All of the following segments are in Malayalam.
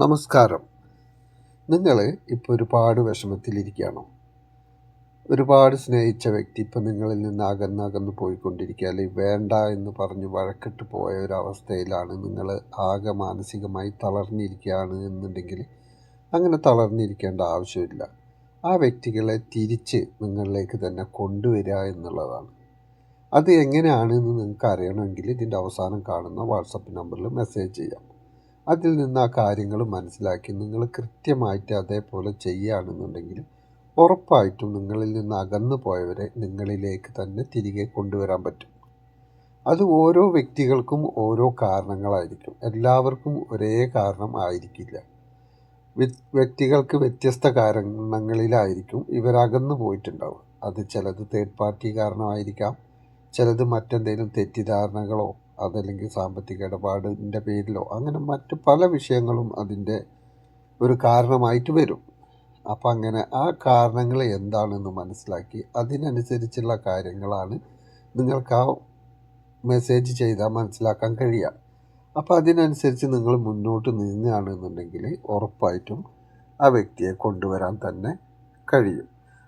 നമസ്കാരം. നിങ്ങൾ ഇപ്പോൾ ഒരുപാട് വിഷമത്തിലിരിക്കുകയാണോ? ഒരുപാട് സ്നേഹിച്ച വ്യക്തി ഇപ്പം നിങ്ങളിൽ നിന്ന് അകന്നകന്ന് പോയിക്കൊണ്ടിരിക്കുക, അല്ലെങ്കിൽ വേണ്ട എന്ന് പറഞ്ഞ് വഴക്കിട്ട് പോയ ഒരവസ്ഥയിലാണ് നിങ്ങൾ. ആകെ മാനസികമായി തളർന്നിരിക്കുകയാണ് എന്നുണ്ടെങ്കിൽ അങ്ങനെ തളർന്നിരിക്കേണ്ട ആവശ്യമില്ല. ആ വ്യക്തികളെ തിരിച്ച് നിങ്ങളിലേക്ക് തന്നെ കൊണ്ടുവരിക എന്നുള്ളതാണ്. അത് എങ്ങനെയാണെന്ന് നിങ്ങൾക്ക് അറിയണമെങ്കിൽ ഇതിൻ്റെ അവസാനം കാണുന്ന വാട്സപ്പ് നമ്പറിൽ മെസ്സേജ് ചെയ്യാം. അതിൽ നിന്ന് ആ കാര്യങ്ങൾ മനസ്സിലാക്കി നിങ്ങൾ കൃത്യമായിട്ട് അതേപോലെ ചെയ്യുകയാണെന്നുണ്ടെങ്കിൽ ഉറപ്പായിട്ടും നിങ്ങളിൽ നിന്ന് അകന്നു പോയവരെ നിങ്ങളിലേക്ക് തന്നെ തിരികെ കൊണ്ടുവരാൻ പറ്റും. അത് ഓരോ വ്യക്തികൾക്കും ഓരോ കാരണങ്ങളായിരിക്കും. എല്ലാവർക്കും ഒരേ കാരണം ആയിരിക്കില്ല. വ്യക്തികൾക്ക് വ്യത്യസ്ത കാരണങ്ങളിലായിരിക്കും ഇവരകന്നു പോയിട്ടുണ്ടാവുക. അത് ചിലത് തേർഡ് പാർട്ടി കാരണമായിരിക്കാം, ചിലത് മറ്റെന്തെങ്കിലും തെറ്റിദ്ധാരണകളോ അതല്ലെങ്കിൽ സാമ്പത്തിക ഇടപാടിൻ്റെ പേരിലോ അങ്ങനെ മറ്റ് പല വിഷയങ്ങളും അതിൻ്റെ ഒരു കാരണമായിട്ട് വരും. അപ്പം അങ്ങനെ ആ കാരണങ്ങൾ എന്താണെന്ന് മനസ്സിലാക്കി അതിനനുസരിച്ചുള്ള കാര്യങ്ങളാണ് നിങ്ങൾക്ക് ആ മെസ്സേജ് ചെയ്താൽ മനസ്സിലാക്കാൻ കഴിയുക. അപ്പോൾ അതിനനുസരിച്ച് നിങ്ങൾ മുന്നോട്ട് നീങ്ങുകയാണെന്നുണ്ടെങ്കിൽ ഉറപ്പായിട്ടും ആ വ്യക്തിയെ കൊണ്ടുവരാൻ തന്നെ കഴിയും.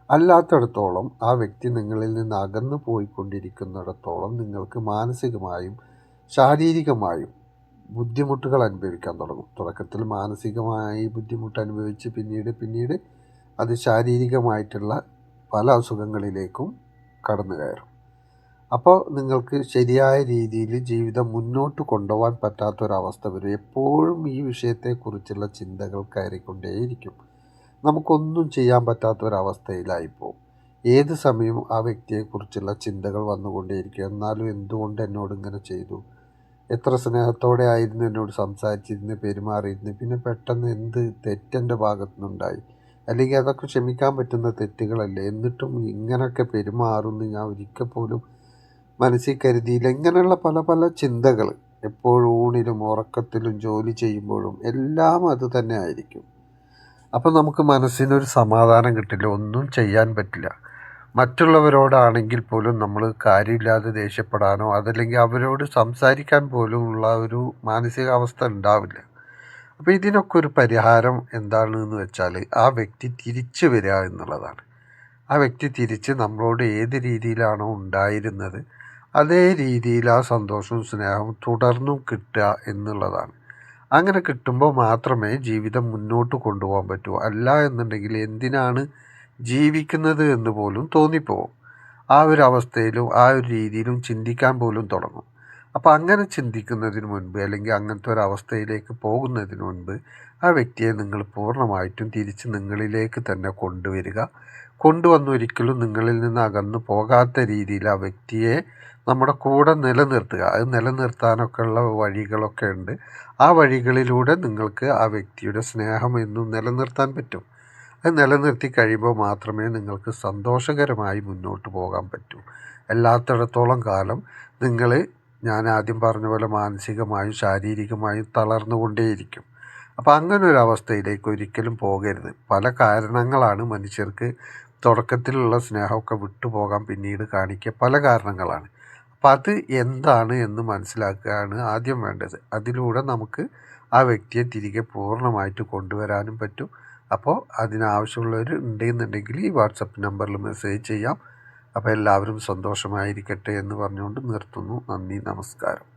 അല്ലാത്തിടത്തോളം ആ വ്യക്തി നിങ്ങളിൽ നിന്ന് അകന്നു പോയിക്കൊണ്ടിരിക്കുന്നിടത്തോളം നിങ്ങൾക്ക് മാനസികമായും ശാരീരികമായും ബുദ്ധിമുട്ടുകൾ അനുഭവിക്കാൻ തുടങ്ങും. തുടക്കത്തിൽ മാനസികമായി ബുദ്ധിമുട്ട് അനുഭവിച്ച് പിന്നീട് അത് ശാരീരികമായിട്ടുള്ള പല അസുഖങ്ങളിലേക്കും കടന്നു കയറും. അപ്പോൾ നിങ്ങൾക്ക് ശരിയായ രീതിയിൽ ജീവിതം മുന്നോട്ട് കൊണ്ടുപോകാൻ പറ്റാത്തൊരവസ്ഥ വരും. എപ്പോഴും ഈ വിഷയത്തെക്കുറിച്ചുള്ള ചിന്തകൾ കയറിക്കൊണ്ടേയിരിക്കും. നമുക്കൊന്നും ചെയ്യാൻ പറ്റാത്തൊരവസ്ഥയിലായിപ്പോവും. ഏത് സമയവും ആ വ്യക്തിയെക്കുറിച്ചുള്ള ചിന്തകൾ വന്നുകൊണ്ടേയിരിക്കും. എന്നാലും എന്തുകൊണ്ട് എന്നോട് ഇങ്ങനെ ചെയ്തു, എത്ര സ്നേഹത്തോടെ ആയിരുന്നു എന്നോട് സംസാരിച്ചിരുന്ന് പെരുമാറിയിരുന്നു, പിന്നെ പെട്ടെന്ന് എന്ത് തെറ്റെൻ്റെ ഭാഗത്തുനിന്നുണ്ടായി, അല്ലെങ്കിൽ അതൊക്കെ ക്ഷമിക്കാൻ പറ്റുന്ന തെറ്റുകളല്ലേ, എന്നിട്ടും ഇങ്ങനെയൊക്കെ പെരുമാറുന്നു ഞാൻ ഒരിക്കൽ പോലും മനസ്സിൽ കരുതിയില്ല. ഇങ്ങനെയുള്ള പല പല ചിന്തകൾ എപ്പോഴും ഊണിലും ഉറക്കത്തിലും ജോലി ചെയ്യുമ്പോഴും എല്ലാം അത് തന്നെ ആയിരിക്കും. അപ്പം നമുക്ക് മനസ്സിനൊരു സമാധാനം കിട്ടില്ല, ഒന്നും ചെയ്യാൻ പറ്റില്ല. മറ്റുള്ളവരോടാണെങ്കിൽ പോലും നമ്മൾ കാര്യമില്ലാതെ ദേഷ്യപ്പെടാനോ അതല്ലെങ്കിൽ അവരോട് സംസാരിക്കാൻ പോലുമുള്ള ഒരു മാനസികാവസ്ഥ ഉണ്ടാവില്ല. അപ്പോൾ ഇതിനൊക്കെ ഒരു പരിഹാരം എന്താണെന്ന് വെച്ചാൽ ആ വ്യക്തി തിരിച്ചു വരിക എന്നുള്ളതാണ്. ആ വ്യക്തി തിരിച്ച് നമ്മളോട് ഏത് രീതിയിലാണോ ഉണ്ടായിരുന്നത് അതേ രീതിയിൽ ആ സന്തോഷവും സ്നേഹവും തുടർന്നും കിട്ടുക എന്നുള്ളതാണ്. അങ്ങനെ കിട്ടുമ്പോൾ മാത്രമേ ജീവിതം മുന്നോട്ട് കൊണ്ടുപോകാൻ പറ്റൂ. അല്ല എന്നുണ്ടെങ്കിൽ എന്തിനാണ് ജീവിക്കുന്നത് എന്ന് പോലും തോന്നിപ്പോവും. ആ ഒരു അവസ്ഥയിലും ആ ഒരു രീതിയിലും ചിന്തിക്കാൻ പോലും തുടങ്ങും. അപ്പോൾ അങ്ങനെ ചിന്തിക്കുന്നതിന് മുൻപ് അല്ലെങ്കിൽ അങ്ങനത്തെ ഒരു അവസ്ഥയിലേക്ക് പോകുന്നതിന് മുൻപ് ആ വ്യക്തിയെ നിങ്ങൾ പൂർണ്ണമായിട്ടും തിരിച്ച് നിങ്ങളിലേക്ക് തന്നെ കൊണ്ടുവരിക. കൊണ്ടുവന്നൊരിക്കലും നിങ്ങളിൽ നിന്ന് അകന്നു പോകാത്ത രീതിയിൽ ആ വ്യക്തിയെ നമ്മുടെ കൂടെ നിലനിർത്തുക. അത് നിലനിർത്താനൊക്കെ ഉള്ള വഴികളൊക്കെ ഉണ്ട്. ആ വഴികളിലൂടെ നിങ്ങൾക്ക് ആ വ്യക്തിയുടെ സ്നേഹം എന്നും നിലനിർത്താൻ പറ്റും. അത് നിലനിർത്തി കഴിയുമ്പോൾ മാത്രമേ നിങ്ങൾക്ക് സന്തോഷകരമായി മുന്നോട്ട് പോകാൻ പറ്റൂ. അല്ലാത്തിടത്തോളം കാലം ഞാൻ ആദ്യം പറഞ്ഞ പോലെ മാനസികമായും ശാരീരികമായും തളർന്നുകൊണ്ടേയിരിക്കും. അപ്പോൾ അങ്ങനെ ഒരു അവസ്ഥയിലേക്ക് ഒരിക്കലും പോകരുത്. പല കാരണങ്ങളാണ് മനുഷ്യർക്ക് തുടക്കത്തിലുള്ള സ്നേഹമൊക്കെ വിട്ടുപോകാൻ പിന്നീട് കാണിക്കുക പല കാരണങ്ങളാണ്. അപ്പം അത് എന്താണ് എന്ന് മനസ്സിലാക്കുകയാണ് ആദ്യം വേണ്ടത്. അതിലൂടെ നമുക്ക് ആ വ്യക്തിയെ തിരികെ പൂർണ്ണമായിട്ട് കൊണ്ടുവരാനും പറ്റും. അപ്പോൾ അതിനാവശ്യമുള്ളവർ ഉണ്ടെന്നുണ്ടെങ്കിൽ ഈ വാട്സപ്പ് നമ്പറിൽ മെസ്സേജ് ചെയ്യാം. അപ്പോൾ എല്ലാവരും സന്തോഷമായിരിക്കട്ടെ എന്ന് പറഞ്ഞുകൊണ്ട് നിർത്തുന്നു. നന്ദി, നമസ്കാരം.